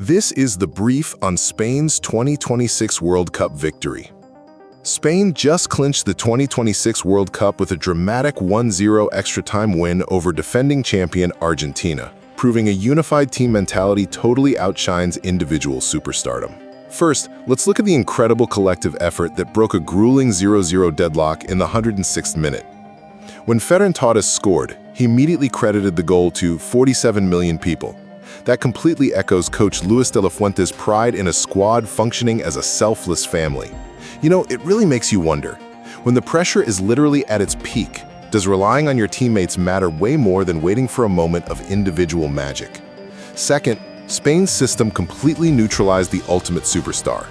This is the brief on Spain's 2026 World Cup victory. Spain just clinched the 2026 World Cup with a dramatic 1-0 extra-time win over defending champion Argentina, proving a unified team mentality totally outshines individual superstardom. First, let's look at the incredible collective effort that broke a grueling 0-0 deadlock in the 106th minute. When Ferran Torres scored, he immediately credited the goal to 47 million people. That completely echoes Coach Luis de la Fuente's pride in a squad functioning as a selfless family. You know, it really makes you wonder, when the pressure is literally at its peak, does relying on your teammates matter way more than waiting for a moment of individual magic? Second, Spain's system completely neutralized the ultimate superstar.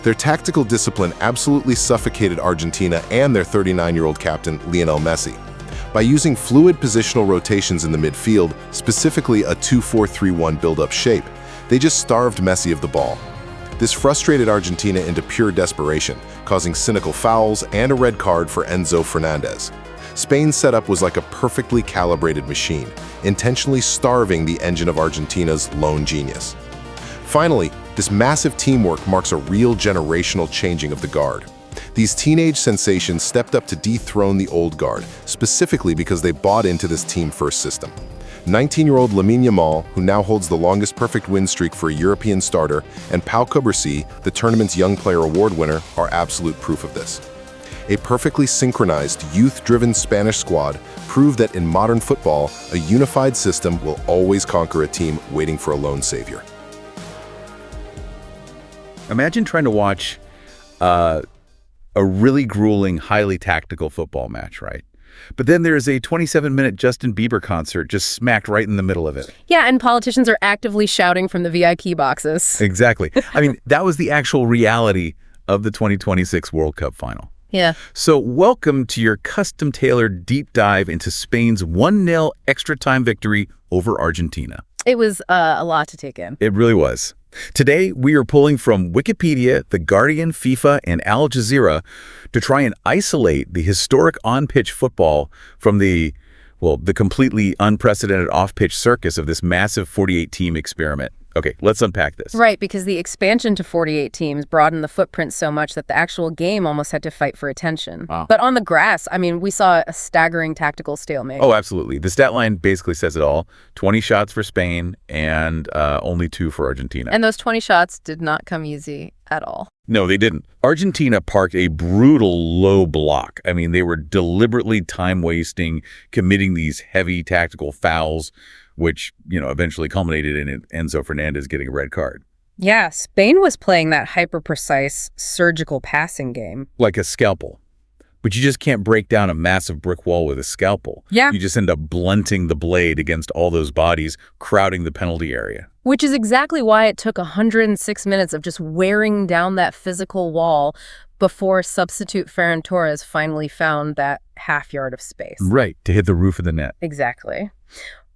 Their tactical discipline absolutely suffocated Argentina and their 39-year-old captain, Lionel Messi. By using fluid positional rotations in the midfield, specifically a 2-4-3-1 build-up shape, they just starved Messi of the ball. This frustrated Argentina into pure desperation, causing cynical fouls and a red card for Enzo Fernandez. Spain's setup was like a perfectly calibrated machine, intentionally starving the engine of Argentina's lone genius. Finally, this massive teamwork marks a real generational changing of the guard. These teenage sensations stepped up to dethrone the old guard, specifically because they bought into this team-first system. 19-year-old Lamine Yamal, who now holds the longest perfect win streak for a European starter, and Pau Cubarsí, the tournament's Young Player Award winner, are absolute proof of this. A perfectly synchronized, youth-driven Spanish squad proved that in modern football, a unified system will always conquer a team waiting for a lone savior. Imagine trying to watch a really grueling, highly tactical football match, right? But then there's a 27-minute Justin Bieber concert just smacked right in the middle of it. Yeah, and politicians are actively shouting from the VIP boxes. Exactly. I mean, that was the actual reality of the 2026 World Cup final. Yeah. So welcome to your custom-tailored deep dive into Spain's 1-0 extra-time victory over Argentina. It was a lot to take in. It really was. Today, we are pulling from Wikipedia, The Guardian, FIFA, and Al Jazeera to try and isolate the historic on-pitch football from the completely unprecedented off-pitch circus of this massive 48-team experiment. Okay, let's unpack this. Right, because the expansion to 48 teams broadened the footprint so much that the actual game almost had to fight for attention. Wow. But on the grass, I mean, we saw a staggering tactical stalemate. Oh, absolutely. The stat line basically says it all. 20 shots for Spain and only 2 for Argentina. And those 20 shots did not come easy at all. No, they didn't. Argentina parked a brutal low block. I mean, they were deliberately time-wasting, committing these heavy tactical fouls, which, eventually culminated in Enzo Fernandez getting a red card. Yeah, Spain was playing that hyper-precise surgical passing game. Like a scalpel. But you just can't break down a massive brick wall with a scalpel. Yeah. You just end up blunting the blade against all those bodies, crowding the penalty area. Which is exactly why it took 106 minutes of just wearing down that physical wall before substitute Ferran Torres finally found that half yard of space. Right, to hit the roof of the net. Exactly.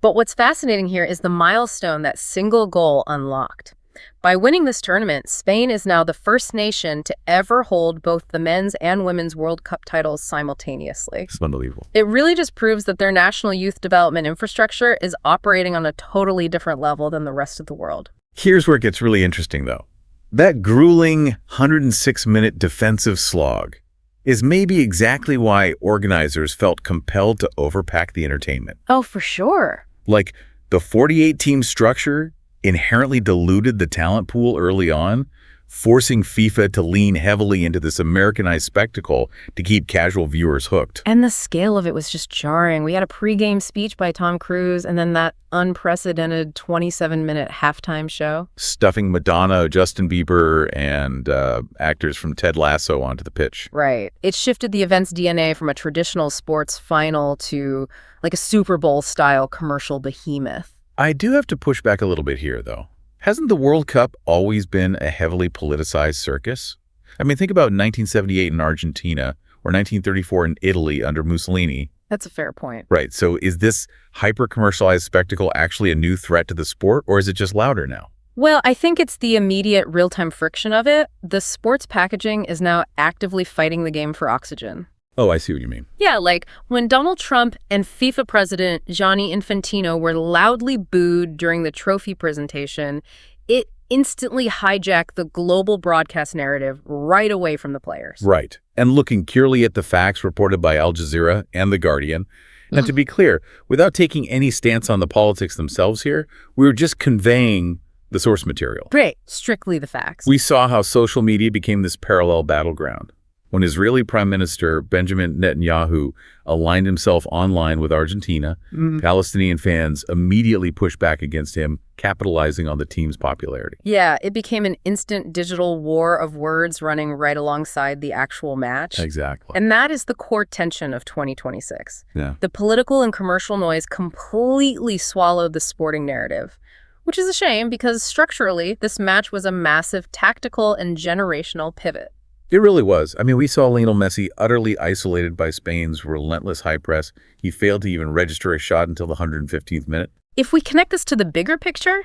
But what's fascinating here is the milestone that single goal unlocked. By winning this tournament, Spain is now the first nation to ever hold both the men's and women's World Cup titles simultaneously. It's unbelievable. It really just proves that their national youth development infrastructure is operating on a totally different level than the rest of the world. Here's where it gets really interesting, though. That grueling 106-minute defensive slog is maybe exactly why organizers felt compelled to overpack the entertainment. Oh, for sure. Like, the 48-team structure inherently diluted the talent pool early on, forcing FIFA to lean heavily into this Americanized spectacle to keep casual viewers hooked. And the scale of it was just jarring. We had a pregame speech by Tom Cruise and then that unprecedented 27-minute halftime show. Stuffing Madonna, Justin Bieber, and actors from Ted Lasso onto the pitch. Right. It shifted the event's DNA from a traditional sports final to like a Super Bowl-style commercial behemoth. I do have to push back a little bit here, though. Hasn't the World Cup always been a heavily politicized circus? I mean, think about 1978 in Argentina or 1934 in Italy under Mussolini. That's a fair point. Right. So is this hyper-commercialized spectacle actually a new threat to the sport, or is it just louder now? Well, I think it's the immediate real-time friction of it. The sports packaging is now actively fighting the game for oxygen. Oh, I see what you mean. Yeah, like when Donald Trump and FIFA president Gianni Infantino were loudly booed during the trophy presentation, it instantly hijack the global broadcast narrative right away from the players. Right. And looking purely at the facts reported by Al Jazeera and The Guardian, and to be clear, without taking any stance on the politics themselves here, we were just conveying the source material. Great. Strictly the facts. We saw how social media became this parallel battleground. When Israeli Prime Minister Benjamin Netanyahu aligned himself online with Argentina, Palestinian fans immediately pushed back against him, capitalizing on the team's popularity. Yeah, it became an instant digital war of words running right alongside the actual match. Exactly. And that is the core tension of 2026. Yeah. The political and commercial noise completely swallowed the sporting narrative, which is a shame because structurally, this match was a massive tactical and generational pivot. It really was. I mean, we saw Lionel Messi utterly isolated by Spain's relentless high press. He failed to even register a shot until the 115th minute. If we connect this to the bigger picture,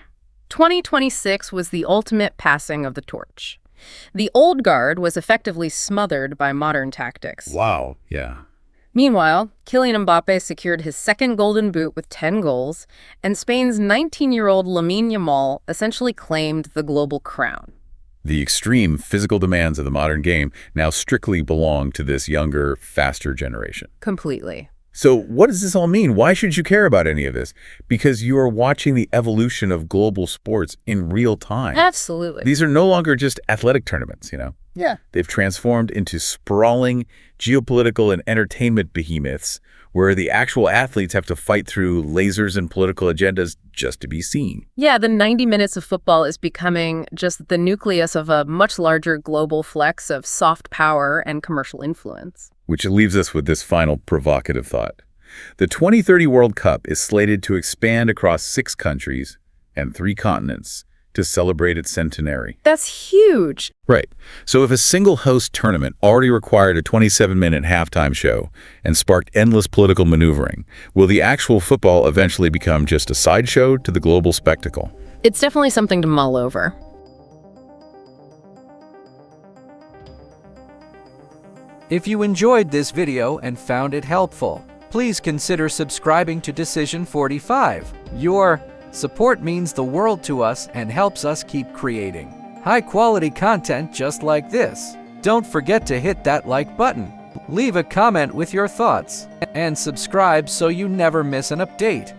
2026 was the ultimate passing of the torch. The old guard was effectively smothered by modern tactics. Wow. Yeah. Meanwhile, Kylian Mbappe secured his second golden boot with 10 goals, and Spain's 19-year-old Lamine Yamal essentially claimed the global crown. The extreme physical demands of the modern game now strictly belong to this younger, faster generation. Completely. So what does this all mean? Why should you care about any of this? Because you are watching the evolution of global sports in real time. Absolutely. These are no longer just athletic tournaments, you know? Yeah. They've transformed into sprawling geopolitical and entertainment behemoths where the actual athletes have to fight through lasers and political agendas just to be seen. Yeah, the 90 minutes of football is becoming just the nucleus of a much larger global flex of soft power and commercial influence. Which leaves us with this final provocative thought. The 2030 World Cup is slated to expand across 6 countries and 3 continents to celebrate its centenary. That's huge. Right. So if a single host tournament already required a 27-minute halftime show and sparked endless political maneuvering, will the actual football eventually become just a sideshow to the global spectacle? It's definitely something to mull over. If you enjoyed this video and found it helpful, please consider subscribing to Decision 45. Your support means the world to us and helps us keep creating high-quality content just like this. Don't forget to hit that like button, leave a comment with your thoughts, and subscribe so you never miss an update.